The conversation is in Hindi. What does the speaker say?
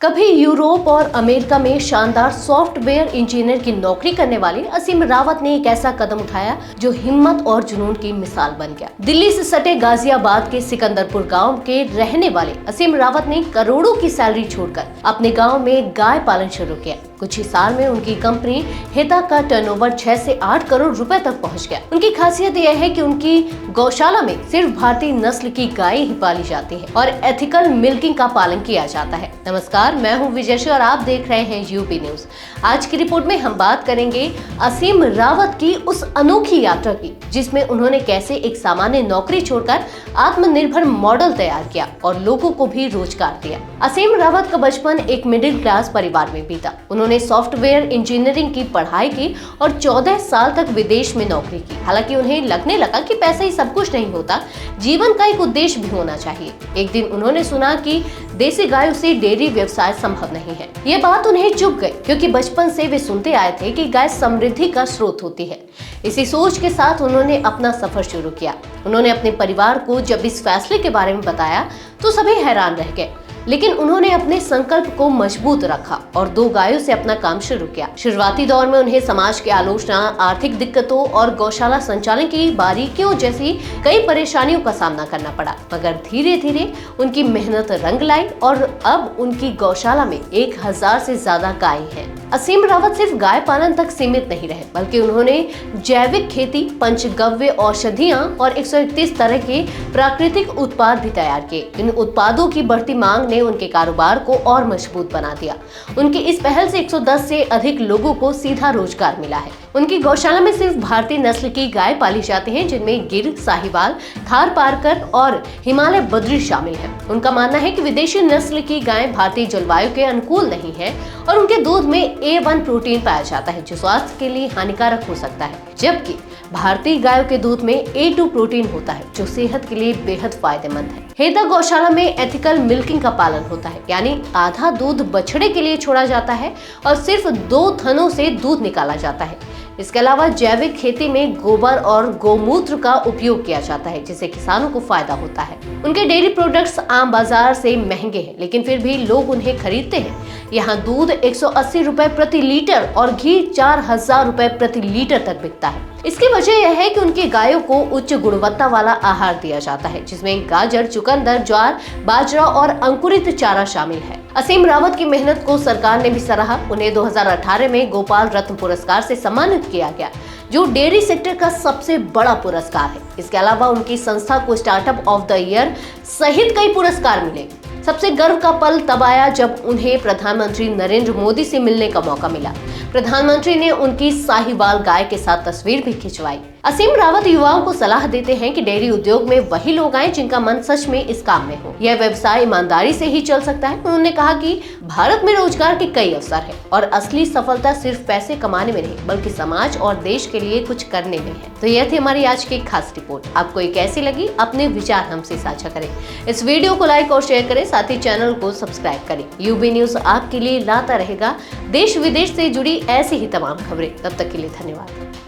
कभी यूरोप और अमेरिका में शानदार सॉफ्टवेयर इंजीनियर की नौकरी करने वाले असीम रावत ने एक ऐसा कदम उठाया जो हिम्मत और जुनून की मिसाल बन गया। दिल्ली से सटे गाजियाबाद के सिकंदरपुर गांव के रहने वाले असीम रावत ने करोड़ों की सैलरी छोड़कर अपने गांव में गाय पालन शुरू किया। कुछ ही साल में उनकी कंपनी हिता का टर्नओवर 6 से 8 करोड़ रुपए तक पहुंच गया। उनकी खासियत यह है कि उनकी गौशाला में सिर्फ भारतीय नस्ल की गाय ही पाली जाती है और एथिकल मिल्किंग का पालन किया जाता है। नमस्कार, मैं हूं विजयश्री और आप देख रहे हैं यूपी न्यूज। आज की रिपोर्ट में हम बात करेंगे असीम रावत की उस अनोखी यात्रा की, जिसमें उन्होंने कैसे एक सामान्य नौकरी छोड़कर आत्मनिर्भर मॉडल तैयार किया और लोगों को भी रोजगार दिया। असीम रावत का बचपन एक मिडिल क्लास परिवार में बीता। उन्होंने सॉफ्टवेयर इंजीनियरिंग की पढ़ाई की और 14 साल तक विदेश में नौकरी की। हालांकि उन्हें लगने लगा कि पैसा ही सब कुछ नहीं होता, जीवन का एक उद्देश्य भी होना चाहिए। एक दिन उन्होंने सुना कि देसी गायों से डेयरी व्यवसाय संभव नहीं है। ये बात उन्हें चुभ गई, क्योंकि बचपन से वे सुनते आए थे कि गाय समृद्धि का स्रोत होती है। इसी सोच के साथ उन्होंने अपना सफर शुरू किया। उन्होंने अपने परिवार को जब इस फैसले के बारे में बताया तो सभी हैरान रह गए, लेकिन उन्होंने अपने संकल्प को मजबूत रखा और 2 गायों से अपना काम शुरू किया। शुरुआती दौर में उन्हें समाज की आलोचना, आर्थिक दिक्कतों और गौशाला संचालन की बारीकियों जैसी कई परेशानियों का सामना करना पड़ा, मगर धीरे धीरे उनकी मेहनत रंग लाई और अब उनकी गौशाला में 1000 से ज्यादा गाय हैं। असीम रावत सिर्फ गाय पालन तक सीमित नहीं रहे, बल्कि उन्होंने जैविक खेती, पंचगव्य औषधियां और 131 तरह के प्राकृतिक उत्पाद भी तैयार किए। इन उत्पादों की बढ़ती मांग ने उनके कारोबार को और मजबूत बना दिया। उनकी इस पहल से 110 से अधिक लोगों को सीधा रोजगार मिला है। उनकी गौशाला में सिर्फ भारतीय नस्ल की गाय पाली जाती हैं, जिनमें गिर, साहिवाल, थारपारकर और हिमालय बद्री शामिल है। उनका मानना है कि विदेशी नस्ल की गाय भारतीय जलवायु के अनुकूल नहीं है और उनके दूध में A1 प्रोटीन पाया जाता है, जो स्वास्थ्य के लिए हानिकारक हो सकता है, जबकि भारतीय गायों के दूध में A2 प्रोटीन होता है, जो सेहत के लिए बेहद फायदेमंद है। हेता गौशाला में एथिकल मिल्किंग का पालन होता है, यानी आधा दूध बछड़े के लिए छोड़ा जाता है और सिर्फ 2 थनों से दूध निकाला जाता है। इसके अलावा जैविक खेती में गोबर और गौमूत्र का उपयोग किया जाता है, जिससे किसानों को फायदा होता है। उनके डेयरी प्रोडक्ट्स आम बाजार से महंगे हैं, लेकिन फिर भी लोग उन्हें खरीदते हैं। यहाँ दूध 180 रुपए प्रति लीटर और घी 4000 रुपए प्रति लीटर तक बिकता है। इसकी वजह यह है कि उनकी गायों को उच्च गुणवत्ता वाला आहार दिया जाता है, जिसमें गाजर, चुकंदर, ज्वार, बाजरा और अंकुरित चारा शामिल है। असीम रावत की मेहनत को सरकार ने भी सराहा। उन्हें 2018 में गोपाल रत्न पुरस्कार से सम्मानित किया गया, जो डेयरी सेक्टर का सबसे बड़ा पुरस्कार है। इसके अलावा उनकी संस्था को स्टार्टअप ऑफ द ईयर सहित कई पुरस्कार मिले। सबसे गर्व का पल तब आया जब उन्हें प्रधानमंत्री नरेंद्र मोदी से मिलने का मौका मिला। प्रधानमंत्री ने उनकी साहिवाल गाय के साथ तस्वीर भी खिंचवाई। असीम रावत युवाओं को सलाह देते हैं कि डेयरी उद्योग में वही लोग आए जिनका मन सच में इस काम में हो। यह व्यवसाय ईमानदारी से ही चल सकता है। उन्होंने कहा कि भारत में रोजगार के कई अवसर हैं और असली सफलता सिर्फ पैसे कमाने में नहीं, बल्कि समाज और देश के लिए कुछ करने में है। तो यह थी हमारी आज की खास रिपोर्ट। आपको ये कैसी लगी? अपने विचार हमसे साझा करें। इस वीडियो को लाइक और शेयर करें, साथ ही चैनल को सब्सक्राइब करें। यूबी न्यूज आपके लिए लाता रहेगा देश विदेश से जुड़ी ऐसी ही तमाम खबरें। तब तक के लिए धन्यवाद।